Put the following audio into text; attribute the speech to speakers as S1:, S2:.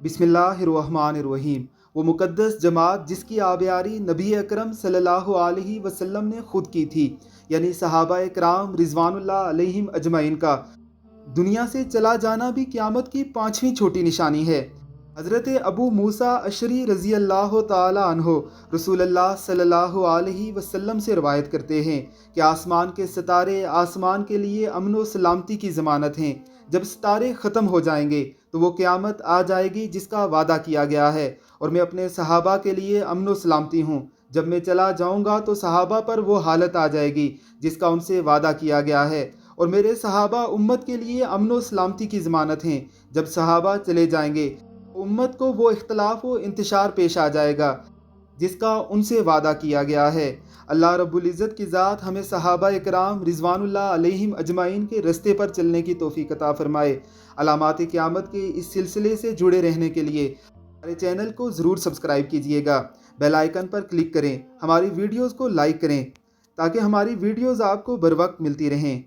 S1: बिस्मिल्लाहिर्रहमानिर्रहीम। वो मुक़द्दस जमात जिसकी आबियारी नबी अकरम सल्लल्लाहु अलैहि वसल्लम ने ख़ुद की थी, यानी सहाबा इकराम रिज़वानुल्लाह अलैहिम अजमईन का दुनिया से चला जाना भी क़यामत की पाँचवीं छोटी निशानी है। हज़रत अबू मूसा अशरी रज़ी अल्लाह ताला अन्हो रसूलुल्लाह सल्लल्लाहु अलैहि वसल्लम से रवायत करते हैं कि आसमान के सितारे आसमान के लिए अमन व सलामती की ज़मानत हैं। जब सितारे ख़त्म हो जाएंगे तो वो क़यामत आ जाएगी जिसका वादा किया गया है, और मैं अपने सहाबा के लिए अमन व सलामती हूँ। जब मैं चला जाऊँगा तो सहाबा पर वो हालत आ जाएगी जिसका उनसे वादा किया गया है, और मेरे सहाबा उम्मत के लिए अमन व सलामती की ज़मानत हैं। जब सहाबा चले जाएंगे उम्मत को वो इख्तलाफ व इंतशार पेश आ जाएगा जिसका उनसे वादा किया गया है। अल्लाह रब्बुल इज़्ज़त की ज़ात हमें सहाबा इकराम रिज़वानुल्लाह अलैहिम अजमाइन के रस्ते पर चलने की तौफ़ीक़ अता फ़रमाए। अलामात क़यामत के इस सिलसिले से जुड़े रहने के लिए हमारे चैनल को ज़रूर सब्सक्राइब कीजिएगा। बेल आइकन पर क्लिक करें, हमारी वीडियोज़ को लाइक करें ताकि हमारी वीडियोज़ आपको बर वक्त मिलती रहें।